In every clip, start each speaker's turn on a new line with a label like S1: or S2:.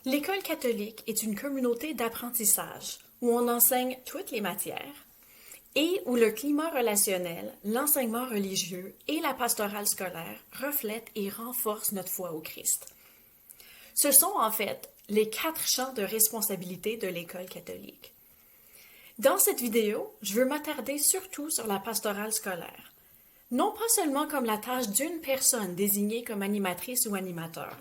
S1: L'école catholique est une communauté d'apprentissage où on enseigne toutes les matières et où le climat relationnel, l'enseignement religieux et la pastorale scolaire reflètent et renforcent notre foi au Christ. Ce sont en fait les 4 champs de responsabilité de l'école catholique. Dans cette vidéo, je veux m'attarder surtout sur la pastorale scolaire, non pas seulement comme la tâche d'une personne désignée comme animatrice ou animateur,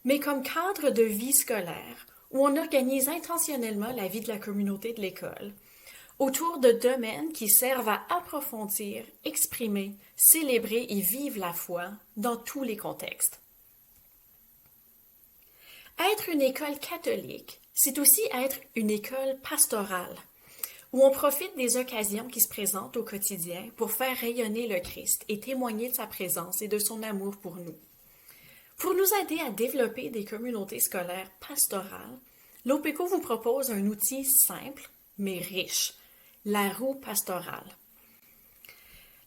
S1: mais comme cadre de vie scolaire où on organise intentionnellement la vie de la communauté de l'école autour de domaines qui servent à approfondir, exprimer, célébrer et vivre la foi dans tous les contextes. Être une école catholique, c'est aussi être une école pastorale, où on profite des occasions qui se présentent au quotidien pour faire rayonner le Christ et témoigner de sa présence et de son amour pour nous. Pour nous aider à développer des communautés scolaires pastorales, l'OPECO vous propose un outil simple mais riche, la roue pastorale.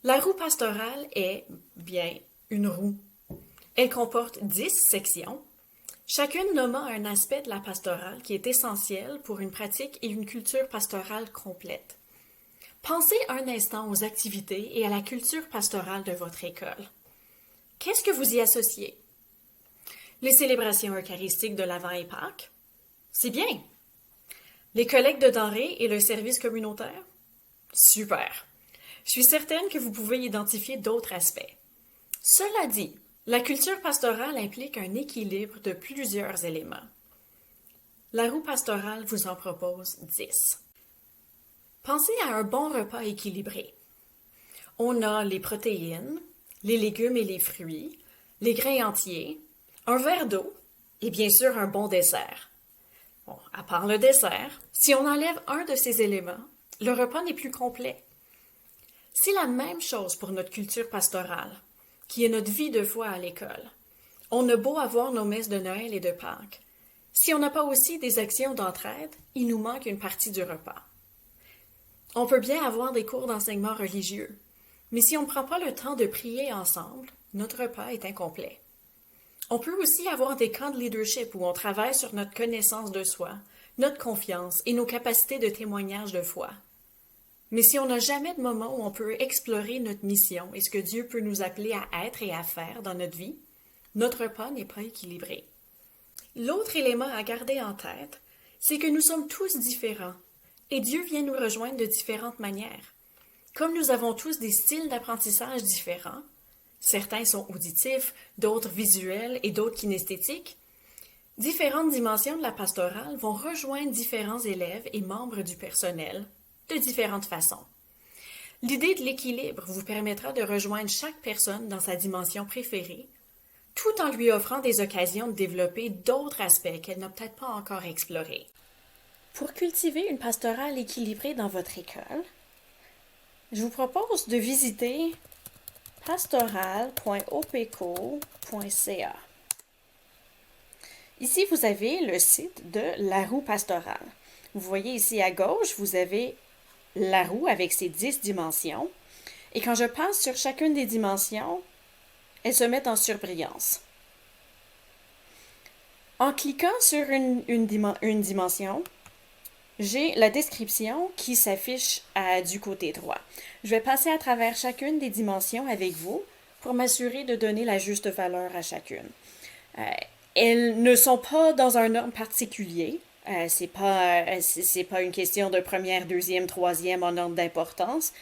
S1: La roue pastorale est, bien, une roue. Elle comporte 10 sections, chacune nommant un aspect de la pastorale qui est essentiel pour une pratique et une culture pastorale complète. Pensez un instant aux activités et à la culture pastorale de votre école. Qu'est-ce que vous y associez? Les célébrations eucharistiques de l'Avent et Pâques? C'est bien. Les collectes de denrées et le service communautaire? Super. Je suis certaine que vous pouvez identifier d'autres aspects. Cela dit, la culture pastorale implique un équilibre de plusieurs éléments. La roue pastorale vous en propose 10. Pensez à un bon repas équilibré. On a les protéines, les légumes et les fruits, les grains entiers, un verre d'eau et bien sûr un bon dessert. Bon, à part le dessert, si on enlève un de ces éléments, le repas n'est plus complet. C'est la même chose pour notre culture pastorale, qui est notre vie de foi à l'école. On a beau avoir nos messes de Noël et de Pâques. Si on n'a pas aussi des actions d'entraide, il nous manque une partie du repas. On peut bien avoir des cours d'enseignement religieux, mais si on ne prend pas le temps de prier ensemble, notre repas est incomplet. On peut aussi avoir des camps de leadership où on travaille sur notre connaissance de soi, notre confiance et nos capacités de témoignage de foi. Mais si on n'a jamais de moment où on peut explorer notre mission et ce que Dieu peut nous appeler à être et à faire dans notre vie, notre repas n'est pas équilibré. L'autre élément à garder en tête, c'est que nous sommes tous différents et Dieu vient nous rejoindre de différentes manières. Comme nous avons tous des styles d'apprentissage différents, certains sont auditifs, d'autres visuels et d'autres kinesthétiques, différentes dimensions de la pastorale vont rejoindre différents élèves et membres du personnel de différentes façons. L'idée de l'équilibre vous permettra de rejoindre chaque personne dans sa dimension préférée, tout en lui offrant des occasions de développer d'autres aspects qu'elle n'a peut-être pas encore explorés. Pour cultiver une pastorale équilibrée dans votre école, je vous propose de visiter pastoral.opeco.ca. Ici, vous avez le site de la roue pastorale. Vous voyez ici à gauche, vous avez la roue avec ses 10 dimensions. Et quand je passe sur chacune des dimensions, elles se mettent en surbrillance. En cliquant sur une dimension, j'ai la description qui s'affiche du côté droit. Je vais passer à travers chacune des dimensions avec vous pour m'assurer de donner la juste valeur à chacune. Elles ne sont pas dans un ordre particulier. C'est pas une question de première, deuxième, troisième en ordre d'importance.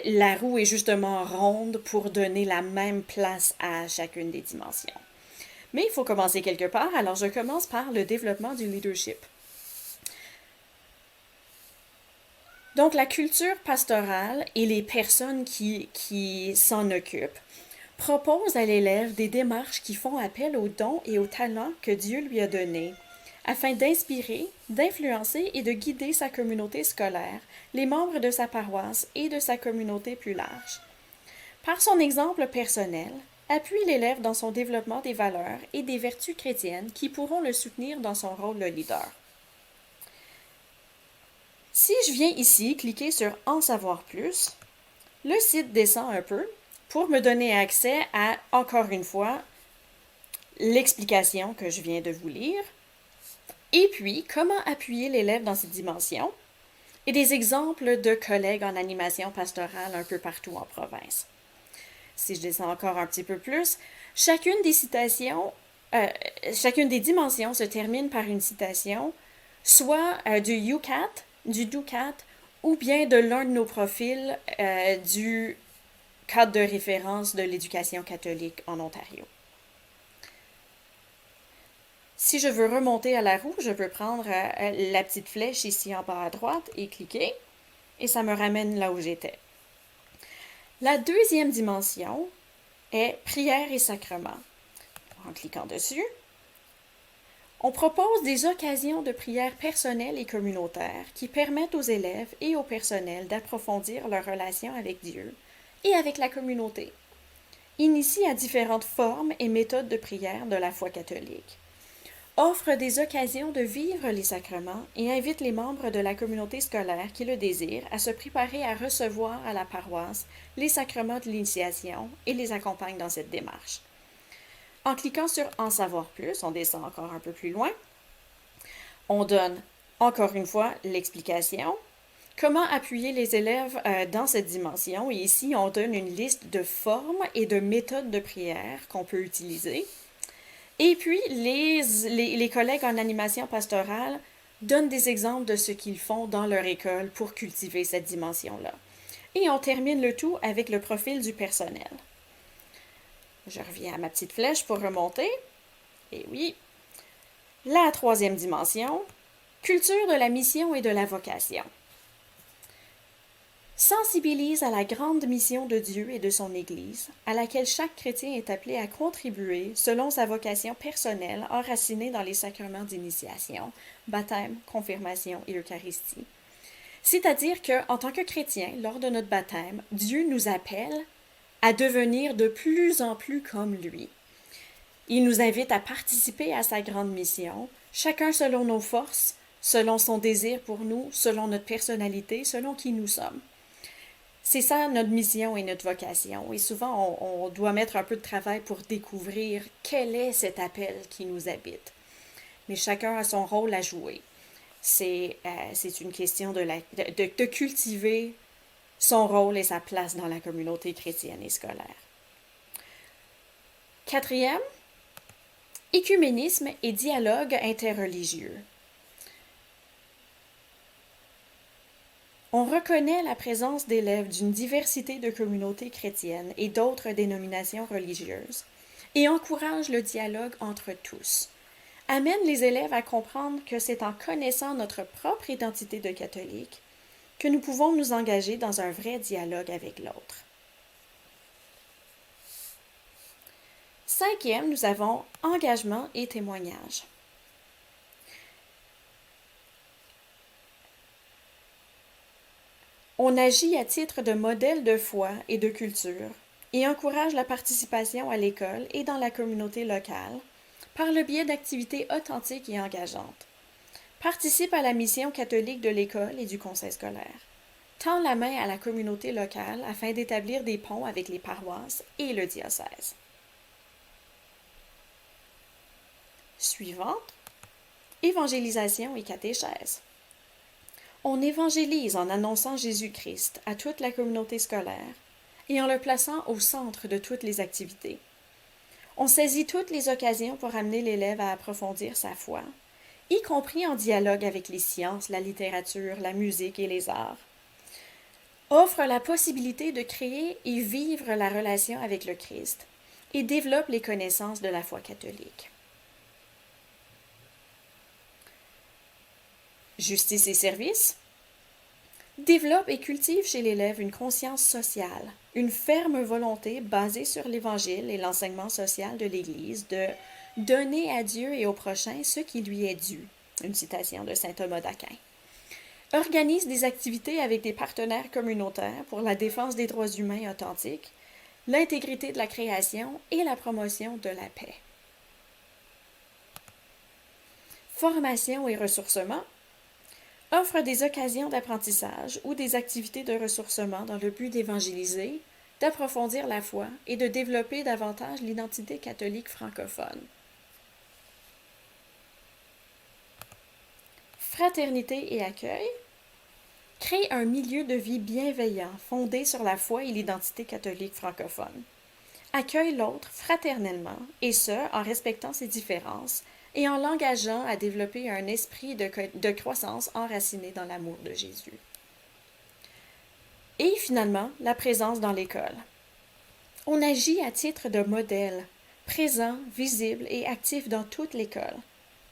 S1: La roue est justement ronde pour donner la même place à chacune des dimensions. Mais il faut commencer quelque part, alors je commence par le développement du leadership. Donc, la culture pastorale et les personnes qui s'en occupent proposent à l'élève des démarches qui font appel aux dons et aux talents que Dieu lui a donnés, afin d'inspirer, d'influencer et de guider sa communauté scolaire, les membres de sa paroisse et de sa communauté plus large. Par son exemple personnel, appuie l'élève dans son développement des valeurs et des vertus chrétiennes qui pourront le soutenir dans son rôle de leader. Si je viens ici cliquer sur « En savoir plus », le site descend un peu pour me donner accès à, encore une fois, l'explication que je viens de vous lire, Et puis, comment appuyer l'élève dans cette dimension? Et des exemples de collègues en animation pastorale un peu partout en province. Si je descends encore un petit peu plus, chacune des citations, chacune des dimensions se termine par une citation, soit du UCAT, du DOCAT, ou bien de l'un de nos profils du cadre de référence de l'éducation catholique en Ontario. Si je veux remonter à la roue, je peux prendre la petite flèche ici en bas à droite et cliquer, et ça me ramène là où j'étais. La deuxième dimension est prière et sacrement. En cliquant dessus, on propose des occasions de prière personnelles et communautaires qui permettent aux élèves et au personnel d'approfondir leur relation avec Dieu et avec la communauté. Initie à différentes formes et méthodes de prière de la foi catholique. Offre des occasions de vivre les sacrements et invite les membres de la communauté scolaire qui le désirent à se préparer à recevoir à la paroisse les sacrements de l'initiation et les accompagne dans cette démarche. En cliquant sur « En savoir plus », on descend encore un peu plus loin. On donne, encore une fois, l'explication. Comment appuyer les élèves dans cette dimension? Et ici, on donne une liste de formes et de méthodes de prière qu'on peut utiliser. Et puis, les collègues en animation pastorale donnent des exemples de ce qu'ils font dans leur école pour cultiver cette dimension-là. Et on termine le tout avec le profil du personnel. Je reviens à ma petite flèche pour remonter. Et oui, la troisième dimension, culture de la mission et de la vocation. Sensibilise à la grande mission de Dieu et de son Église, à laquelle chaque chrétien est appelé à contribuer selon sa vocation personnelle enracinée dans les sacrements d'initiation, baptême, confirmation et Eucharistie. C'est-à-dire qu'en tant que chrétien, lors de notre baptême, Dieu nous appelle à devenir de plus en plus comme lui. Il nous invite à participer à sa grande mission, chacun selon nos forces, selon son désir pour nous, selon notre personnalité, selon qui nous sommes. C'est ça notre mission et notre vocation. Et souvent, on doit mettre un peu de travail pour découvrir quel est cet appel qui nous habite. Mais chacun a son rôle à jouer. C'est une question de cultiver son rôle et sa place dans la communauté chrétienne et scolaire. Quatrième, écuménisme et dialogue interreligieux. On reconnaît la présence d'élèves d'une diversité de communautés chrétiennes et d'autres dénominations religieuses et encourage le dialogue entre tous. Amène les élèves à comprendre que c'est en connaissant notre propre identité de catholique que nous pouvons nous engager dans un vrai dialogue avec l'autre. Cinquième, nous avons engagement et témoignage. On agit à titre de modèle de foi et de culture et encourage la participation à l'école et dans la communauté locale par le biais d'activités authentiques et engageantes. Participe à la mission catholique de l'école et du conseil scolaire. Tend la main à la communauté locale afin d'établir des ponts avec les paroisses et le diocèse. Suivante, évangélisation et catéchèse. On évangélise en annonçant Jésus-Christ à toute la communauté scolaire et en le plaçant au centre de toutes les activités. On saisit toutes les occasions pour amener l'élève à approfondir sa foi, y compris en dialogue avec les sciences, la littérature, la musique et les arts. Offre la possibilité de créer et vivre la relation avec le Christ et développe les connaissances de la foi catholique. Justice et service. Développe et cultive chez l'élève une conscience sociale, une ferme volonté basée sur l'Évangile et l'enseignement social de l'Église de donner à Dieu et au prochain ce qui lui est dû. Une citation de saint Thomas d'Aquin. Organise des activités avec des partenaires communautaires pour la défense des droits humains authentiques, l'intégrité de la création et la promotion de la paix. Formation et ressourcement. Offre des occasions d'apprentissage ou des activités de ressourcement dans le but d'évangéliser, d'approfondir la foi et de développer davantage l'identité catholique francophone. Fraternité et accueil. Créer un milieu de vie bienveillant fondé sur la foi et l'identité catholique francophone. Accueille l'autre fraternellement, et ce, en respectant ses différences et en l'engageant à développer un esprit de croissance enraciné dans l'amour de Jésus. Et finalement, la présence dans l'école. On agit à titre de modèle, présent, visible et actif dans toute l'école,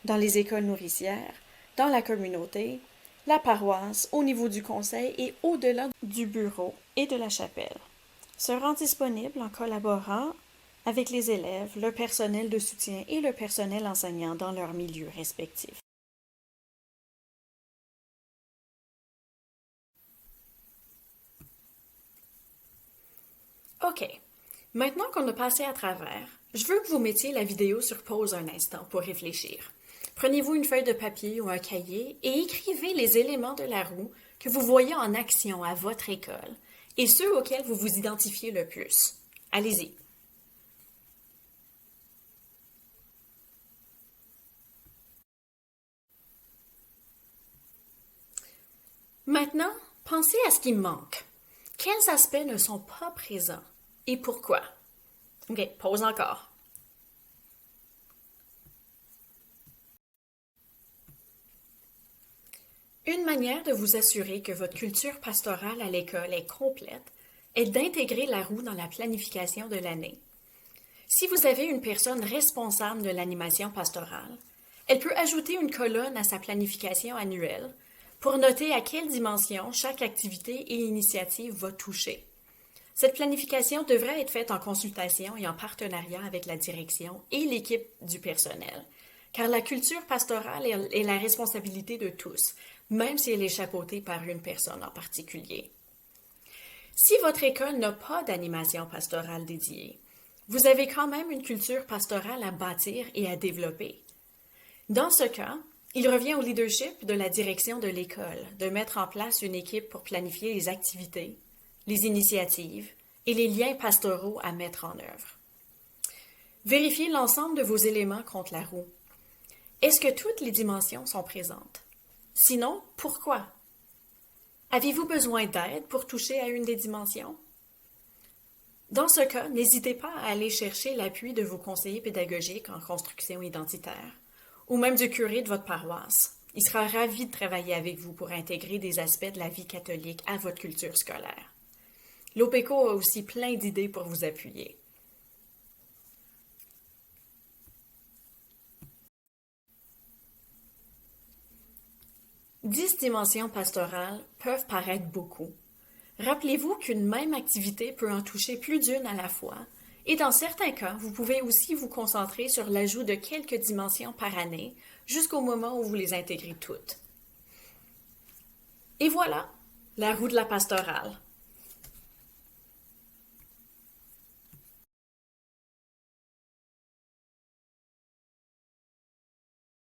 S1: dans les écoles nourricières, dans la communauté, la paroisse, au niveau du conseil et au-delà du bureau et de la chapelle. Se rend disponible en collaborant avec les élèves, le personnel de soutien et le personnel enseignant dans leurs milieux respectifs. OK. Maintenant qu'on a passé à travers, je veux que vous mettiez la vidéo sur pause un instant pour réfléchir. Prenez-vous une feuille de papier ou un cahier et écrivez les éléments de la roue que vous voyez en action à votre école et ceux auxquels vous vous identifiez le plus. Allez-y. Maintenant, pensez à ce qui manque. Quels aspects ne sont pas présents et pourquoi? OK, pause encore. Une manière de vous assurer que votre culture pastorale à l'école est complète est d'intégrer la roue dans la planification de l'année. Si vous avez une personne responsable de l'animation pastorale, elle peut ajouter une colonne à sa planification annuelle pour noter à quelle dimension chaque activité et initiative va toucher. Cette planification devrait être faite en consultation et en partenariat avec la direction et l'équipe du personnel, car la culture pastorale est la responsabilité de tous, même si elle est chapeautée par une personne en particulier. Si votre école n'a pas d'animation pastorale dédiée, vous avez quand même une culture pastorale à bâtir et à développer. Dans ce cas, il revient au leadership de la direction de l'école de mettre en place une équipe pour planifier les activités, les initiatives et les liens pastoraux à mettre en œuvre. Vérifiez l'ensemble de vos éléments contre la roue. Est-ce que toutes les dimensions sont présentes? Sinon, pourquoi? Avez-vous besoin d'aide pour toucher à une des dimensions? Dans ce cas, n'hésitez pas à aller chercher l'appui de vos conseillers pédagogiques en construction identitaire, ou même du curé de votre paroisse. Il sera ravi de travailler avec vous pour intégrer des aspects de la vie catholique à votre culture scolaire. L'OPECO a aussi plein d'idées pour vous appuyer. « 10 dimensions pastorales peuvent paraître beaucoup. Rappelez-vous qu'une même activité peut en toucher plus d'une à la fois, et dans certains cas, vous pouvez aussi vous concentrer sur l'ajout de quelques dimensions par année, jusqu'au moment où vous les intégrez toutes. Et voilà, la roue de la pastorale.